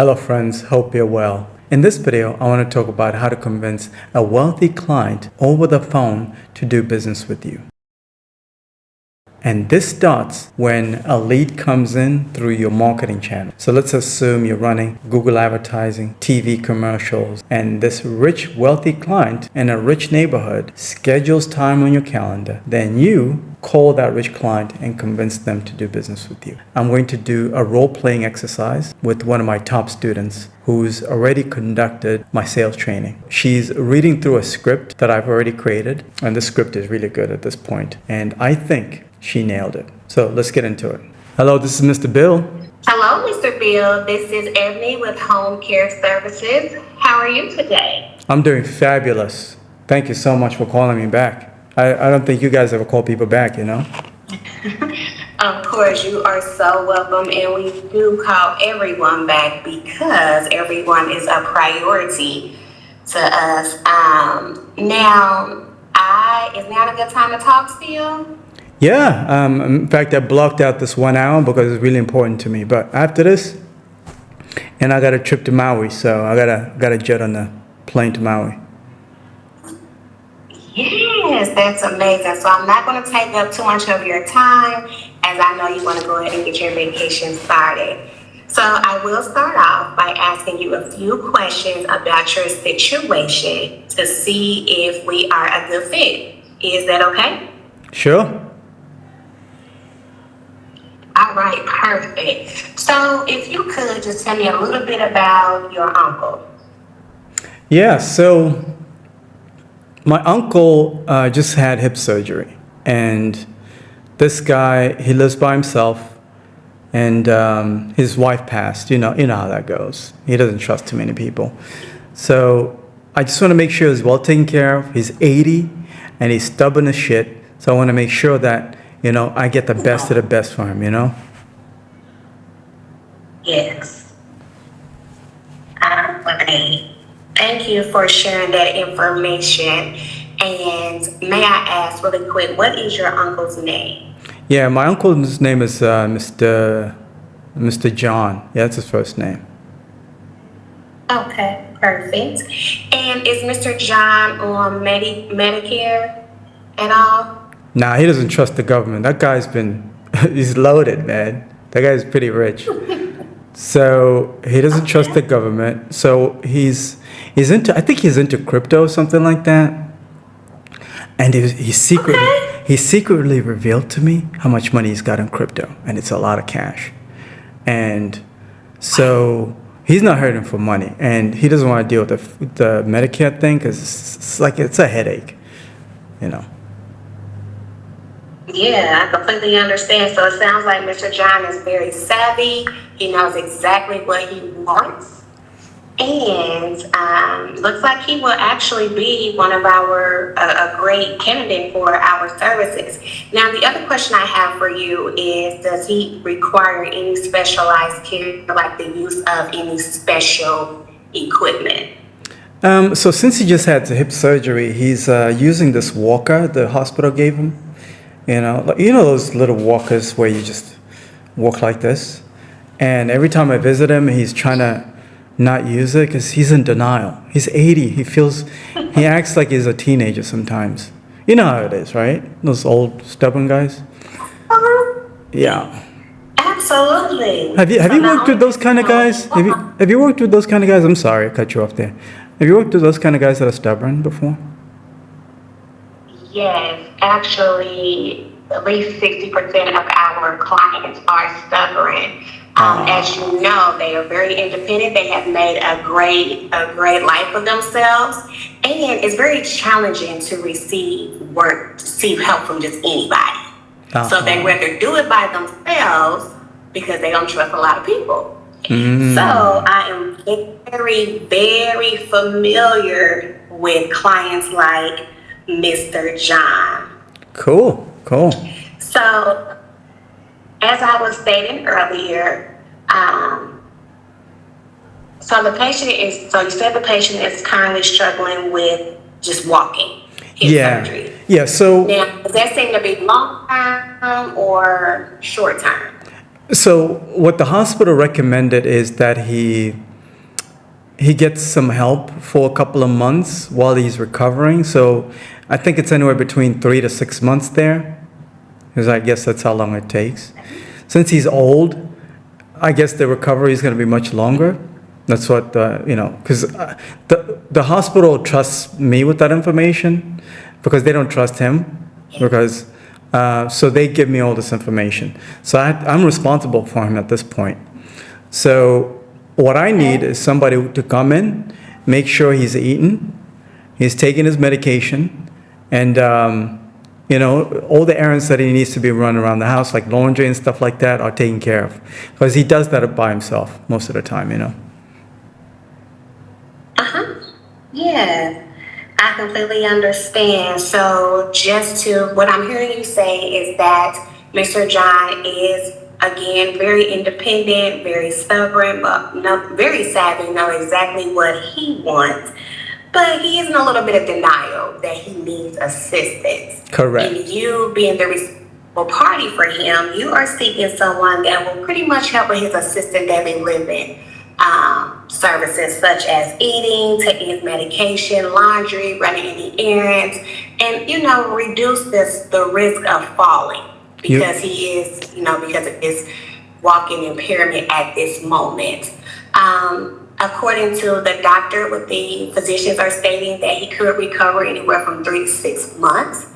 Hello friends, hope you're well. In this video, I want to talk about how to convince a wealthy client over the phone to do business with you. And this starts when a lead comes in through your marketing channel. So let's assume you're running Google advertising, TV commercials, and this rich, wealthy client in a rich neighborhood schedules time on your calendar. Then you call that rich client and convince them to do business with you. I'm going to do a role-playing exercise with one of my top students who's already conducted my sales training. She's reading through a script that I've already created, and the script is really good at this point. And I think she nailed it. So let's get into it. Hello, this is Mr. Bill. Hello, Mr. Bill. This is Ebony with HealthCare Services. How are you today? I'm doing fabulous. Thank you so much for calling me back. I don't think you guys ever call people back, you know? Of course, you are so welcome, and we do call everyone back because everyone is a priority to us. Is now a good time to talk still? Yeah, in fact, I blocked out this 1 hour because it's really important to me. But after this, and I got a trip to Maui, so I got a jet on the plane to Maui. Yes, that's amazing. So I'm not going to take up too much of your time, as I know you want to go ahead and get your vacation started. So I will start off by asking you a few questions about your situation to see if we are a good fit. Is that okay? Sure. All right, perfect. So if you could just tell me a little bit about your uncle. Yeah, so my uncle just had hip surgery, and this guy, he lives by himself, and his wife passed. You know how that goes. He doesn't trust too many people. So I just want to make sure he's well taken care of. He's 80, and he's stubborn as shit. So I want to make sure that, I get the best of the best for him, Yes. Okay. Thank you for sharing that information. And may I ask really quick, what is your uncle's name? Yeah, my uncle's name is Mr. John. Yeah, that's his first name. Okay, perfect. And is Mr. John on Medicare at all? Nah, he doesn't trust the government. That guy's he's loaded, man. That guy's pretty rich. So he doesn't trust the government. So he's I think he's into crypto or something like that. And he secretly revealed to me how much money he's got in crypto, and it's a lot of cash. And so he's not hurting for money, and he doesn't want to deal with the Medicare thing because it's a headache, Yeah, I completely understand. So it sounds like Mr. John is very savvy. He knows exactly what he wants. And looks like he will actually be one of a great candidate for our services. Now, the other question I have for you is, does he require any specialized care, like the use of any special equipment? So since he just had the hip surgery, he's using this walker the hospital gave him. Those little walkers where you just walk like this. And every time I visit him, he's trying to not use it because he's in denial. He's 80. He acts like he's a teenager sometimes. You know how it is, right? Those old stubborn guys. Yeah. Absolutely. Have you worked with those kind of guys? Have you worked with those kind of guys? I'm sorry, I cut you off there. Have you worked with those kind of guys that are stubborn before? Yes, actually, at least 60% of our clients are stubborn. As you know, they are very independent. They have made a great life for themselves, and it's very challenging to receive help from just anybody. So they rather do it by themselves because they don't trust a lot of people. So I am very, very familiar with clients like Mr. John. Cool. So, as I was stating earlier, you said the patient is currently struggling with just walking, his surgery. Yeah, so now, does that seem to be long term or short term? So what the hospital recommended is that he he gets some help for a couple of months while he's recovering. So I think it's anywhere between 3 to 6 months there, because I guess that's how long it takes. Since he's old, I guess the recovery is going to be much longer. That's what, because the hospital trusts me with that information because they don't trust him, because so they give me all this information. So I'm responsible for him at this point. So what I need is somebody to come in, make sure he's eating, he's taking his medication, and all the errands that he needs to be run around the house, like laundry and stuff like that, are taken care of. Because he does that by himself most of the time, Yeah, I completely understand. So what I'm hearing you say is that Mr. John is, again, very independent, very stubborn, but very savvy, know exactly what he wants. But he is in a little bit of denial that he needs assistance. Correct. And you being the responsible party for him, you are seeking someone that will pretty much help with his assisted daily living services, such as eating, taking his medication, laundry, running any errands, and reduce the risk of falling because he is, because of his walking impairment at this moment. According to the doctor, what the physicians are stating that he could recover anywhere from 3 to 6 months.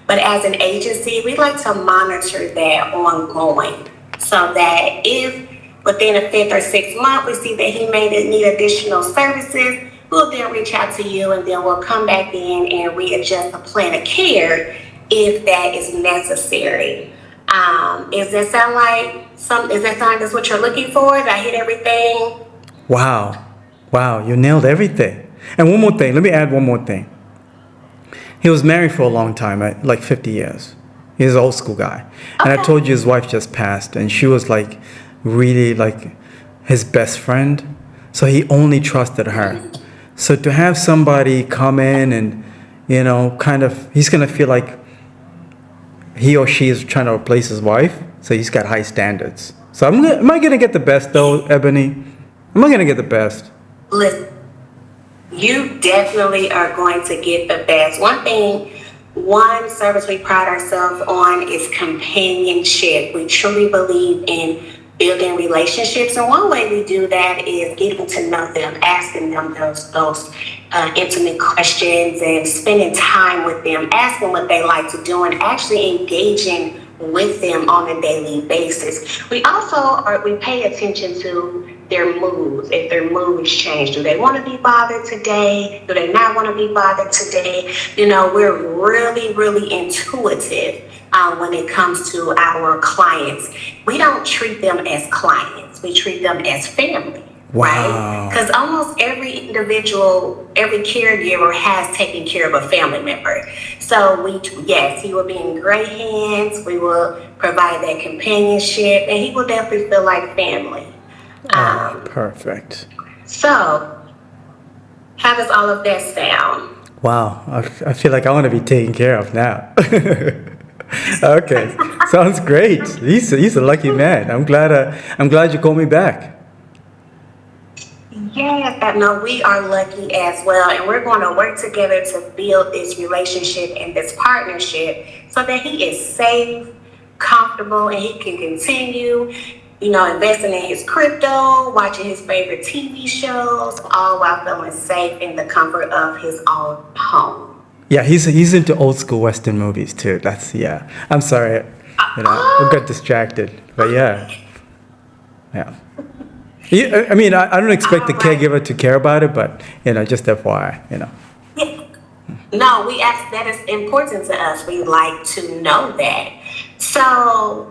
But as an agency, we like to monitor that ongoing so that if within a 5th or 6th month we see that he may need additional services, we'll then reach out to you and then we'll come back in and readjust the plan of care if that is necessary. Is that sound like that's what you're looking for? Did I hit everything? Wow, you nailed everything. And one more thing, let me add one more thing. He was married for a long time, like 50 years. He's an old school guy. And I told you his wife just passed, and she was like really like his best friend. So he only trusted her. So to have somebody come in and, he's going to feel like he or she is trying to replace his wife. So he's got high standards. So am I going to get the best though, Ebony? Am I going to get the best? Listen, you definitely are going to get the best. One service we pride ourselves on is companionship. We truly believe in building relationships, and one way we do that is getting to know them, asking them those intimate questions and spending time with them, asking what they like to do, and actually engaging with them on a daily basis. We pay attention to their moods. If their moods change, do they want to be bothered today? Do they not want to be bothered today? We're really, really intuitive when it comes to our clients. We don't treat them as clients. We treat them as family. Wow. Right? Because almost every individual, every caregiver has taken care of a family member. So he will be in great hands. We will provide that companionship, and he will definitely feel like family. Perfect. So, how does all of that sound? Wow, I feel like I want to be taken care of now. Okay, sounds great. He's a lucky man. I'm glad you called me back. Yes, no, we are lucky as well, and we're going to work together to build this relationship and this partnership so that he is safe, comfortable, and he can continue, investing in his crypto, watching his favorite TV shows, all while feeling safe in the comfort of his own home. Yeah, he's into old school Western movies too. I'm sorry, we got distracted, but yeah. I don't expect the caregiver to care about it, but just FYI, Yeah. No, that is important to us. We like to know that. So,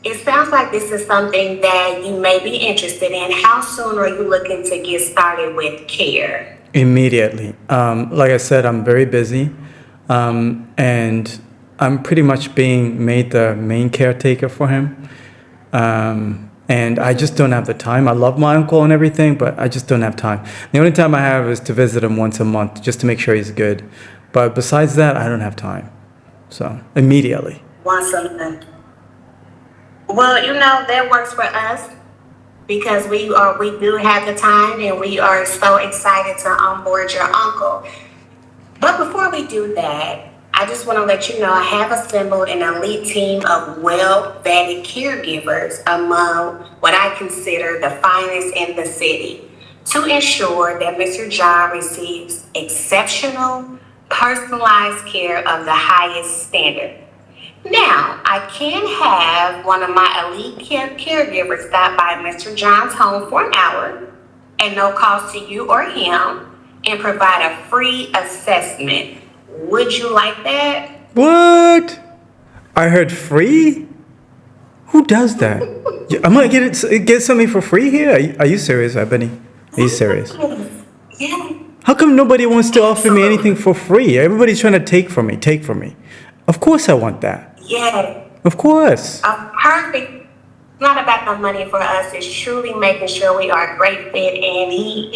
it sounds like this is something that you may be interested in. How soon are you looking to get started with care? Immediately. Like I said, I'm very busy, and I'm pretty much being made the main caretaker for him. And I just don't have the time. I love my uncle and everything, but I just don't have time. The only time I have is to visit him once a month just to make sure he's good. But besides that, I don't have time. So, immediately. Once a month. Well, that works for us because we do have the time and we are so excited to onboard your uncle. But before we do that, I just want to let you know I have assembled an elite team of well-vetted caregivers among what I consider the finest in the city to ensure that Mr. John receives exceptional, personalized care of the highest standard. Now, I can have one of my elite caregivers stop by Mr. John's home for an hour at no cost to you or him and provide a free assessment. Would you like that? What? I heard free? Who does that? I'm gonna get something for free here? Are you serious, Ebony? Are you serious? Yeah. How come nobody wants to offer me anything for free? Everybody's trying to take from me. Of course I want that. Yeah. Of course. Perfect. It's not about the money for us. It's truly making sure we are a great fit and he,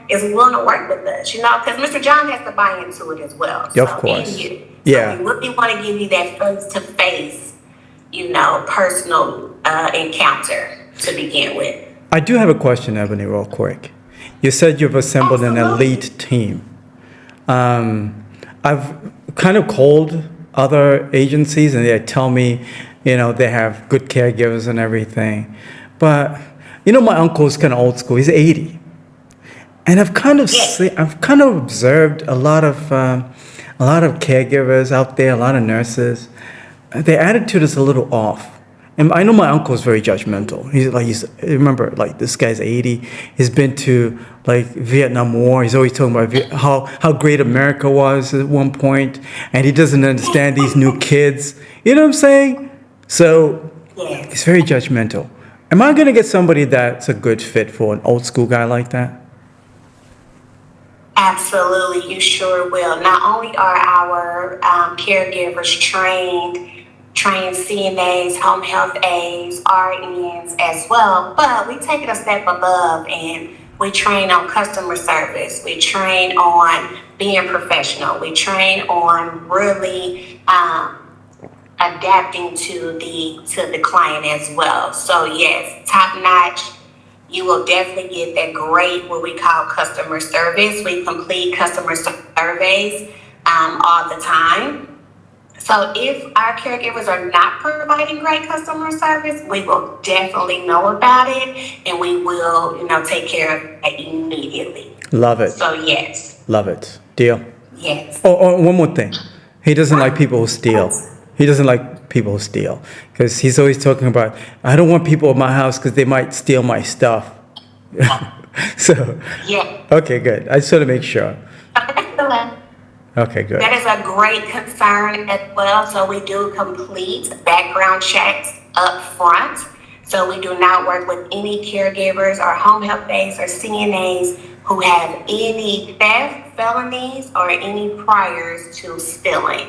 is willing to work with us, because Mr. John has to buy into it as well. Of course. And you. Yeah. So we really want to give you that face-to-face, personal encounter to begin with. I do have a question, Ebony, real quick. You said you've assembled an elite team. I've kind of called other agencies and they tell me, they have good caregivers and everything. But, my uncle's kind of old school. He's 80. And I've kind of observed a lot of caregivers out there, a lot of nurses. Their attitude is a little off. And I know my uncle is very judgmental. Remember, this guy's 80. He's been to Vietnam War. He's always talking about how great America was at one point, and he doesn't understand these new kids. You know what I'm saying? So he's very judgmental. Am I going to get somebody that's a good fit for an old school guy like that? Absolutely, you sure will. Not only are our caregivers trained CNAs, home health aides, RNs as well, but we take it a step above and we train on customer service. We train on being professional. We train on really adapting to the client as well. So yes, top notch. You will definitely get that great, what we call customer service. We complete customer surveys all the time. So if our caregivers are not providing great customer service, we will definitely know about it and we will, take care of it immediately. Love it. So yes. Love it. Deal. Yes. Oh, one more thing. He doesn't like people who steal. Because he's always talking about, I don't want people in my house because they might steal my stuff. So, yeah. Okay, good. I just want to make sure. Excellent. Okay, good. That is a great concern as well. So we do complete background checks up front. So we do not work with any caregivers or home health aides or CNAs who have any theft, felonies, or any priors to stealing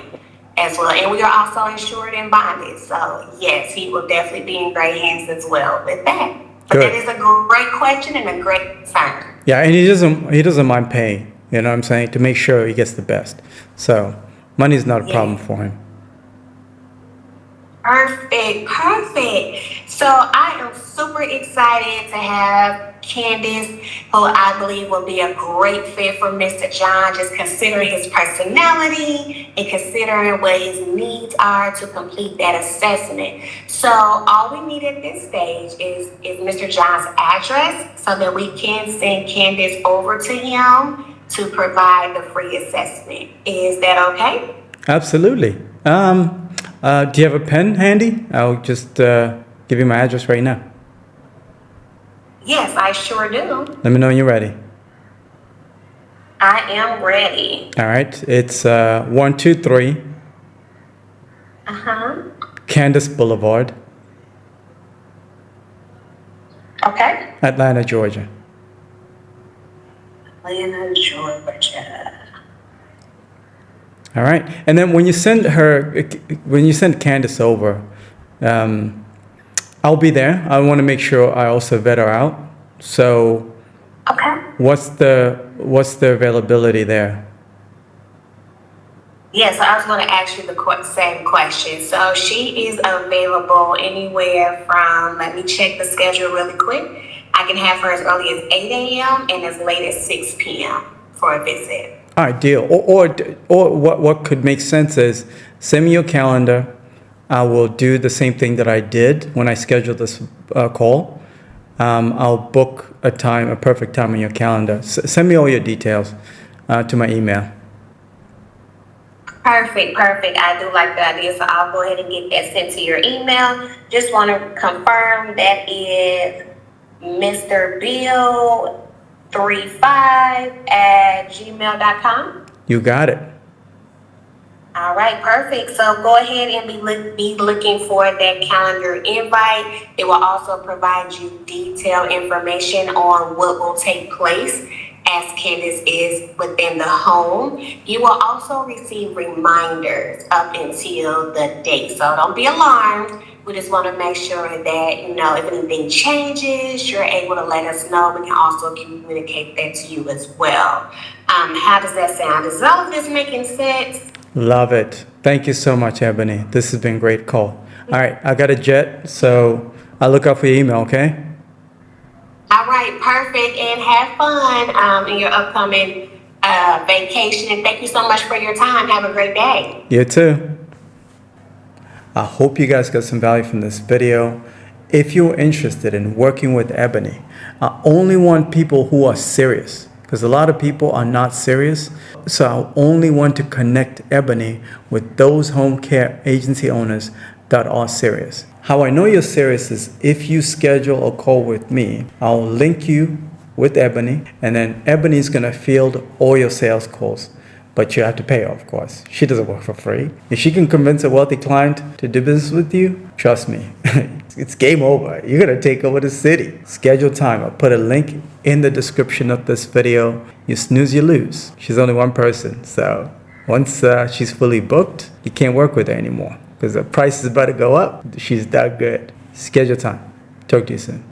as well. And we are also insured and bonded. So yes, he will definitely be in great hands as well with that. But good. That is a great question and a great concern. Yeah, and he doesn't mind paying. You know what I'm saying? To make sure he gets the best. So money's not a problem for him. Perfect. So I am super excited to have Candace, who I believe will be a great fit for Mr. John, just considering his personality and considering what his needs are to complete that assessment. So all we need at this stage is Mr. John's address so that we can send Candace over to him to provide the free assessment. Is that okay? Absolutely. Do you have a pen handy? I'll just give you my address right now. Yes, I sure do. Let me know when you're ready. I am ready. All right. It's 123 Candace Boulevard. Okay. Atlanta, Georgia. Atlanta, Georgia. All right. And then when you send Candace over, I'll be there. I want to make sure I also vet her out. So okay. What's the availability there? Yes, I was going to ask you the same question. So she is available anywhere from, let me check the schedule really quick, I can have her as early as 8 a.m. and as late as 6 p.m. for a visit. All right, deal. Or what could make sense is send me your calendar. I will do the same thing that I did when I scheduled this call. I'll book a perfect time on your calendar. Send me all your details to my email. Perfect. I do like the idea, so I'll go ahead and get that sent to your email. Just want to confirm that is Mr. Bill 35@gmail.com. You got it. All right, perfect. So go ahead and be looking for that calendar invite. It will also provide you detailed information on what will take place as Candace is within the home. You will also receive reminders up until the date. So don't be alarmed. We just want to make sure that, if anything changes, you're able to let us know. We can also communicate that to you as well. How does that sound? Is all of this making sense? Love it. Thank you so much, Ebony. This has been a great call. All right, I got a jet, so I'll look out for your email, okay? All right, perfect. And have fun in your upcoming vacation. And thank you so much for your time. Have a great day. You too. I hope you guys got some value from this video. If you're interested in working with Ebony, I only want people who are serious, because a lot of people are not serious. So I only want to connect Ebony with those home care agency owners that are serious. How I know you're serious is if you schedule a call with me, I'll link you with Ebony, and then Ebony's gonna field all your sales calls. But you have to pay her, of course. She doesn't work for free. If she can convince a wealthy client to do business with you, trust me, it's game over. You're gonna take over the city. Schedule time. I'll put a link in the description of this video. You snooze, you lose. She's only one person, so once she's fully booked, you can't work with her anymore because the price is about to go up. She's that good. Schedule time. Talk to you soon.